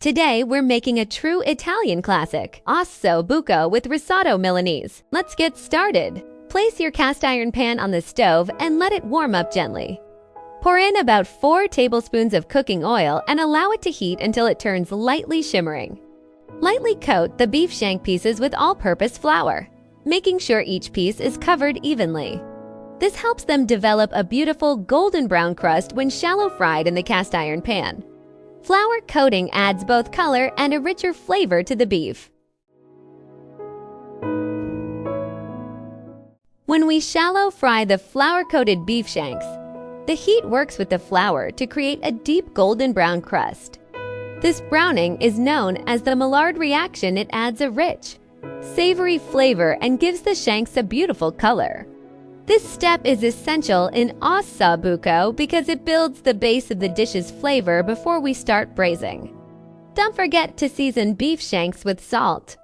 Today, we're making a true Italian classic, Osso Buco with Risotto Milanese. Let's get started. Place your cast iron pan on the stove and let it warm up gently. Pour in about 4 tablespoons of cooking oil and allow it to heat until it turns lightly shimmering. Lightly coat the beef shank pieces with all-purpose flour, making sure each piece is covered evenly. This helps them develop a beautiful golden brown crust when shallow fried in the cast iron pan. Flour coating adds both color and a richer flavor to the beef. When we shallow fry the flour-coated beef shanks, the heat works with the flour to create a deep golden brown crust. This browning is known as the Maillard reaction. It adds a rich, savory flavor and gives the shanks a beautiful color. This step is essential in Osso Buco because it builds the base of the dish's flavor before we start braising. Don't forget to season beef shanks with salt.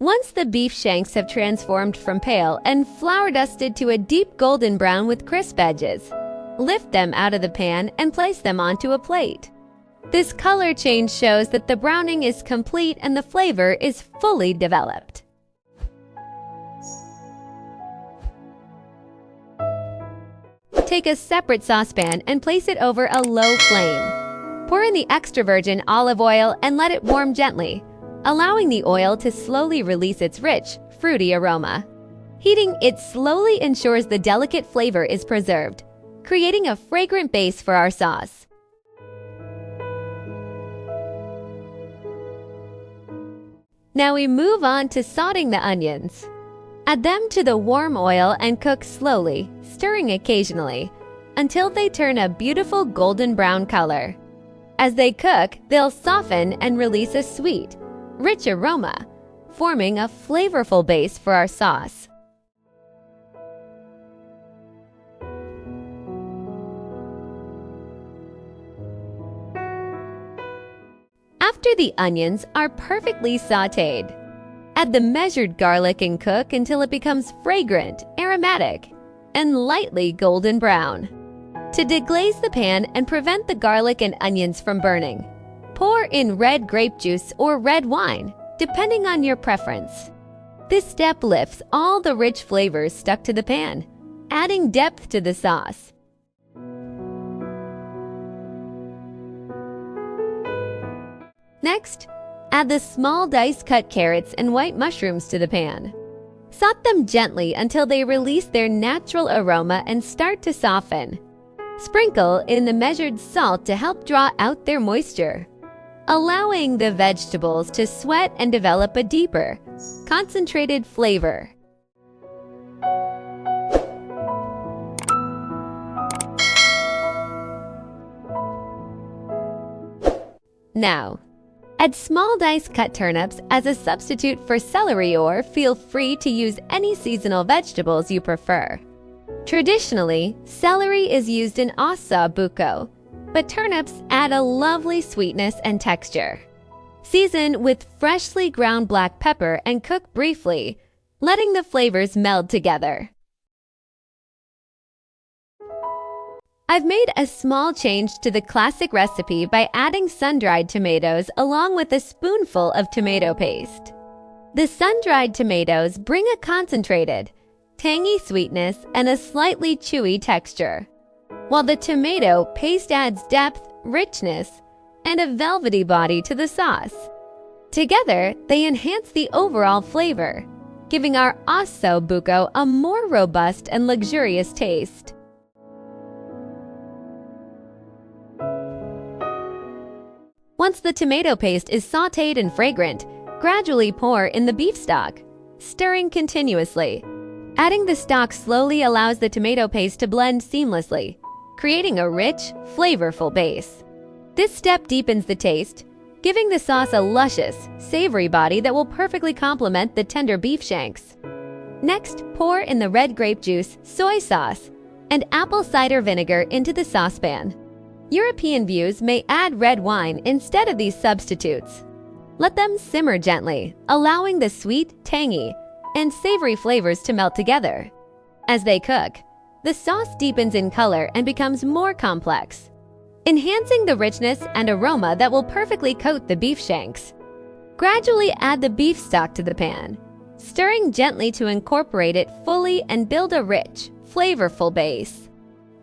Once the beef shanks have transformed from pale and flour dusted to a deep golden brown with crisp edges, lift them out of the pan and place them onto a plate. This color change shows that the browning is complete and the flavor is fully developed. Take a separate saucepan and place it over a low flame. Pour in the extra virgin olive oil and let it warm gently, allowing the oil to slowly release its rich, fruity aroma. Heating it slowly ensures the delicate flavor is preserved, creating a fragrant base for our sauce. Now we move on to sauteing the onions. Add them to the warm oil and cook slowly, stirring occasionally, until they turn a beautiful golden brown color. As they cook, they'll soften and release a sweet, rich aroma, forming a flavorful base for our sauce. After the onions are perfectly sautéed, add the measured garlic and cook until it becomes fragrant, aromatic, and lightly golden brown. To deglaze the pan and prevent the garlic and onions from burning, pour in red grape juice or red wine, depending on your preference. This step lifts all the rich flavors stuck to the pan, adding depth to the sauce. Next, add the small diced cut carrots and white mushrooms to the pan. Saute them gently until they release their natural aroma and start to soften. Sprinkle in the measured salt to help draw out their moisture, allowing the vegetables to sweat and develop a deeper, concentrated flavor. Now, add small diced cut turnips as a substitute for celery, or feel free to use any seasonal vegetables you prefer. Traditionally, celery is used in Osso Buco, but turnips add a lovely sweetness and texture. Season with freshly ground black pepper and cook briefly, letting the flavors meld together. I've made a small change to the classic recipe by adding sun-dried tomatoes along with a spoonful of tomato paste. The sun-dried tomatoes bring a concentrated, tangy sweetness and a slightly chewy texture, while the tomato paste adds depth, richness, and a velvety body to the sauce. Together, they enhance the overall flavor, giving our Osso Buco a more robust and luxurious taste. Once the tomato paste is sautéed and fragrant, gradually pour in the beef stock, stirring continuously. Adding the stock slowly allows the tomato paste to blend seamlessly, creating a rich, flavorful base. This step deepens the taste, giving the sauce a luscious, savory body that will perfectly complement the tender beef shanks. Next, pour in the red grape juice, soy sauce, and apple cider vinegar into the saucepan. European views may add red wine instead of these substitutes. Let them simmer gently, allowing the sweet, tangy, and savory flavors to melt together. As they cook, the sauce deepens in color and becomes more complex, enhancing the richness and aroma that will perfectly coat the beef shanks. Gradually add the beef stock to the pan, stirring gently to incorporate it fully and build a rich, flavorful base.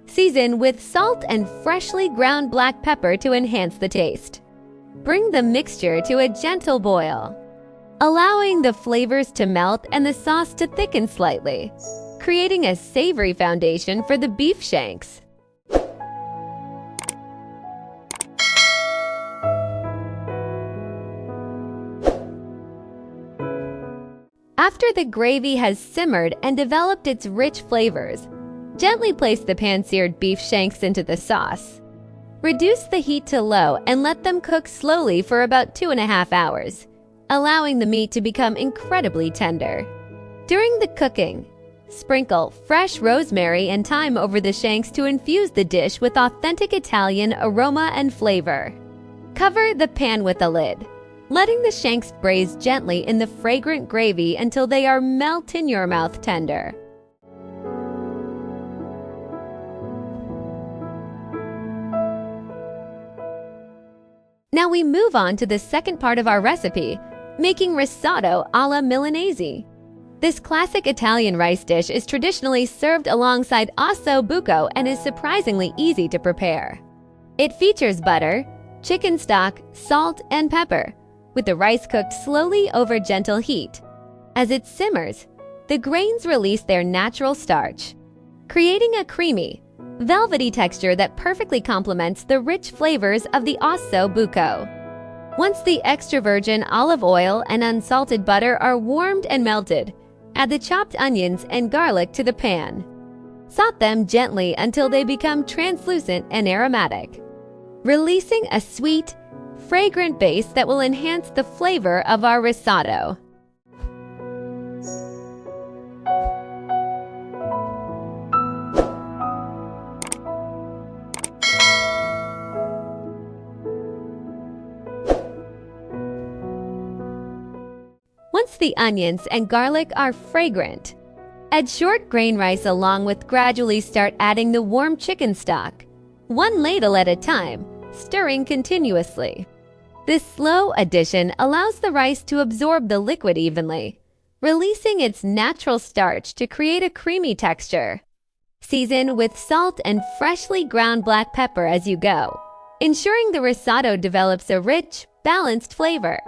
Season with salt and freshly ground black pepper to enhance the taste. Bring the mixture to a gentle boil, allowing the flavors to melt and the sauce to thicken slightly, creating a savory foundation for the beef shanks. After the gravy has simmered and developed its rich flavors, gently place the pan-seared beef shanks into the sauce. Reduce the heat to low and let them cook slowly for about 2.5 hours, allowing the meat to become incredibly tender. During the cooking, sprinkle fresh rosemary and thyme over the shanks to infuse the dish with authentic Italian aroma and flavor. Cover the pan with a lid, letting the shanks braise gently in the fragrant gravy until they are melt-in-your-mouth tender. Now we move on to the second part of our recipe, making risotto alla Milanese. This classic Italian rice dish is traditionally served alongside Osso Buco and is surprisingly easy to prepare. It features butter, chicken stock, salt, and pepper, with the rice cooked slowly over gentle heat. As it simmers, the grains release their natural starch, creating a creamy, velvety texture that perfectly complements the rich flavors of the Osso Buco. Once the extra virgin olive oil and unsalted butter are warmed and melted, add the chopped onions and garlic to the pan. Saute them gently until they become translucent and aromatic, releasing a sweet, fragrant base that will enhance the flavor of our risotto. Once the onions and garlic are fragrant, add short grain rice along with gradually start adding the warm chicken stock, 1 ladle at a time, stirring continuously. This slow addition allows the rice to absorb the liquid evenly, releasing its natural starch to create a creamy texture. Season with salt and freshly ground black pepper as you go, ensuring the risotto develops a rich, balanced flavor.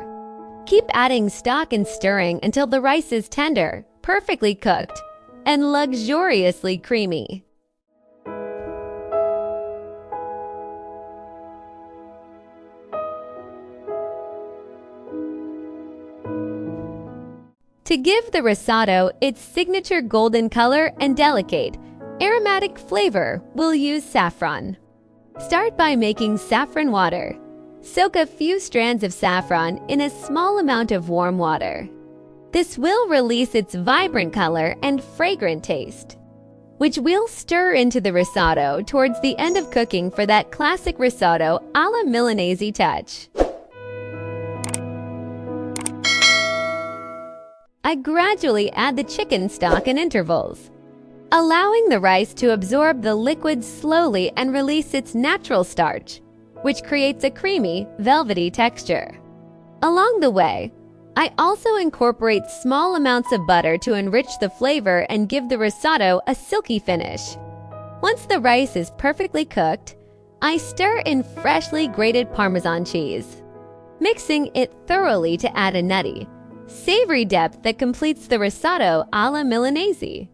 Keep adding stock and stirring until the rice is tender, perfectly cooked, and luxuriously creamy. To give the risotto its signature golden color and delicate, aromatic flavor, we'll use saffron. Start by making saffron water. Soak a few strands of saffron in a small amount of warm water. This will release its vibrant color and fragrant taste, which we'll stir into the risotto towards the end of cooking for that classic risotto alla Milanese touch. I gradually add the chicken stock in intervals, allowing the rice to absorb the liquid slowly and release its natural starch, which creates a creamy, velvety texture. Along the way, I also incorporate small amounts of butter to enrich the flavor and give the risotto a silky finish. Once the rice is perfectly cooked, I stir in freshly grated Parmesan cheese, mixing it thoroughly to add a nutty, savory depth that completes the risotto alla Milanese.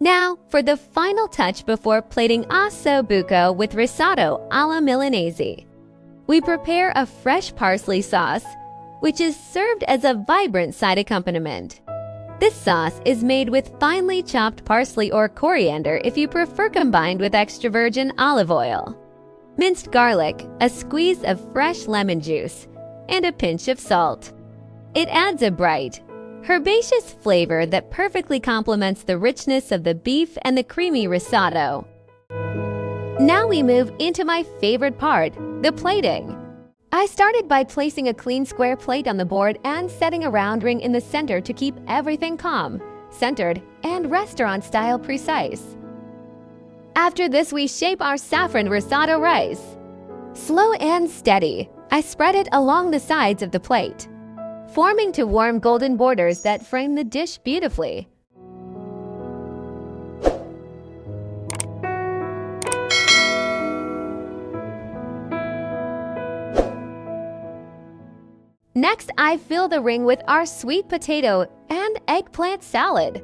Now, for the final touch before plating Osso Buco with risotto alla Milanese. We prepare a fresh parsley sauce, which is served as a vibrant side accompaniment. This sauce is made with finely chopped parsley or coriander if you prefer combined with extra virgin olive oil. minced garlic, a squeeze of fresh lemon juice, and a pinch of salt. It adds a bright, herbaceous flavor that perfectly complements the richness of the beef and the creamy risotto. Now we move into my favorite part, the plating. I started by placing a clean square plate on the board and setting a round ring in the center to keep everything calm, centered, and restaurant-style precise. After this, we shape our saffron risotto rice. Slow and steady, I spread it along the sides of the plate, forming two warm golden borders that frame the dish beautifully. Next, I fill the ring with our sweet potato and eggplant salad,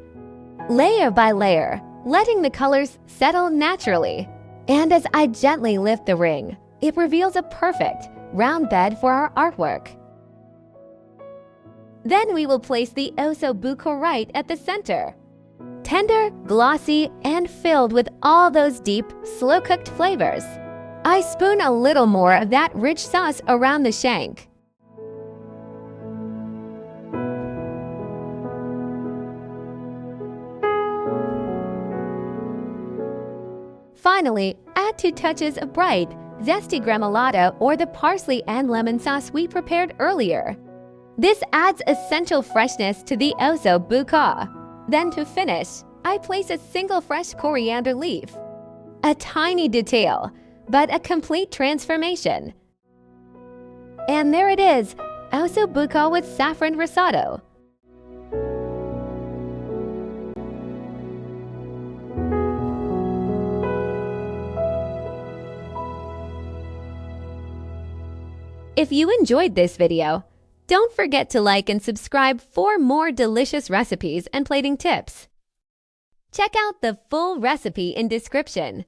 layer by layer, letting the colors settle naturally. And as I gently lift the ring, it reveals a perfect round bed for our artwork. Then we will place the Osso Buco right at the center. Tender, glossy, and filled with all those deep, slow-cooked flavors. I spoon a little more of that rich sauce around the shank. Finally, add 2 touches of bright, zesty Gremolata or the parsley and lemon sauce we prepared earlier. This adds essential freshness to the Osso Buco. Then to finish, I place a single fresh coriander leaf. A tiny detail, but a complete transformation. And there it is, Osso Buco with saffron risotto. If you enjoyed this video, don't forget to like and subscribe for more delicious recipes and plating tips. Check out the full recipe in description.